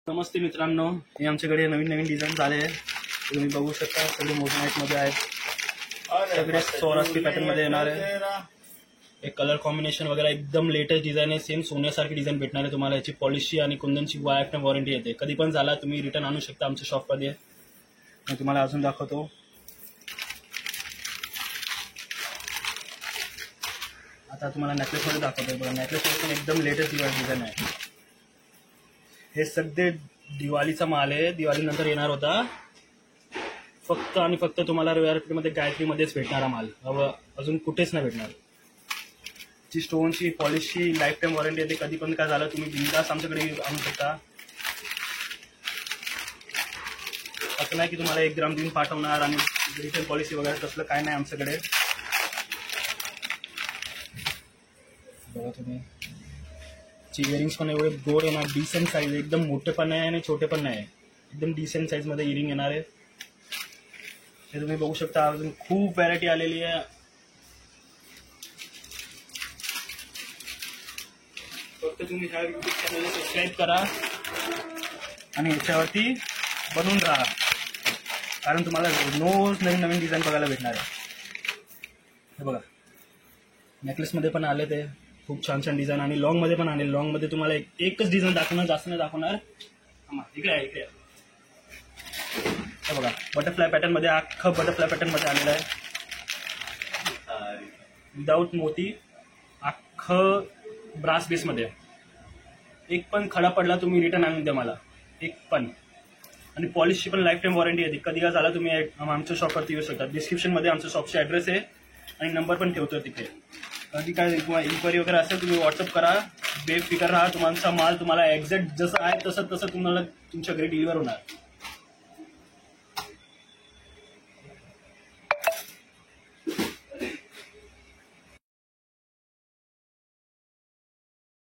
नमस्ते मित्रांनो, हे आमच्याकडे नवीन नवीन डिझाईन आले आहे. तुम्ही बघू शकता सगळे मोजनाईटमध्ये आहेत. सगळे चौरस्ती पॅटर्नमध्ये येणार आहे. एक कलर कॉम्बिनेशन वगैरे एकदम लेटेस्ट डिझाईन आहे. सेम सोन्यासारखी डिझाईन भेटणार आहे तुम्हाला. याची पॉलिशी आणि कुंदनची लाईफटाईम वॉरंटी येते. कधी पण झाला तुम्ही रिटर्न आणू शकता आमच्या शॉपमध्ये. मी तुम्हाला अजून दाखवतो. आता तुम्हाला नेकलेसमध्ये दाखवतो. बघा, नेकलेसमध्ये पण एकदम लेटेस्ट डिझाईन आहे. हे सगळे दिवाळीचा माल आहे. दिवाळीनंतर येणार होता. फक्त आणि फक्त तुम्हाला रविवारपेठेमध्ये गायत्रीमध्येच भेटणारा माल. अजून कुठेच नाही भेटणार. जी स्टोनची पॉलिशची लाईफ टाईम वॉरंटी आहे. कधी पण काय झालं तुम्ही बिनधास्त आमच्याकडे आणू शकता. असं नाही की तुम्हाला 1 ग्राम देऊन पाठवणार आणि रिटर्न पॉलिसी वगैरे तसलं काय नाही आमच्याकडे. बघा तुम्ही, इयरिंग्स पण एवढे गोड येणार. डिसेंट साईज, एकदम मोठे पण नाही आणि छोटे पण नाही. एकदम डिसेंट साईज मध्ये इयरिंग येणार आहे. हे तुम्ही बघू शकता. अजून खूप व्हरायटी आलेली आहे. फक्त तुम्ही ह्या युट्यूब चॅनलला सबस्क्राईब करा आणि याच्यावरती बनवून राहा, कारण तुम्हाला रोज नवीन नवीन डिझाईन बघायला भेटणार आहे. हे बघा, नेकलेसमध्ये पण आले ते खूप छान छान डिझाईन आणि लॉंगमध्ये पण आले. लॉंगमध्ये तुम्हाला एकच डिझाईन दाखवणार, जास्त नाही दाखवणार. इकडे आहे, इकडे. हे बघा, बटरफ्लाय पॅटर्नमध्ये, अख्खं बटरफ्लाय पॅटर्नमध्ये आलेलं आहे. विदाऊट मोती, अख्खं ब्रास बेसमध्ये. एक पण खडा पडला तुम्ही रिटर्न आणून द्या मला, एक पण. आणि पॉलिशची पण लाईफ टाईम वॉरंटी येते. कधी काय झाला तुम्ही आमच्या शॉपवरती येऊ शकता. डिस्क्रिप्शनमध्ये आमच्या शॉपचा ॲड्रेस आहे आणि नंबर पण ठेवतो तिथे. कधी काय इन्क्वायरी वगैरे असेल तुम्ही व्हॉट्सअप करा. बेफिकर राहा. तुमचा माल तुम्हाला एक्झॅक्ट जसं आहे तसं तुम्हाला तुमच्या घरी डिलिव्हर होणार.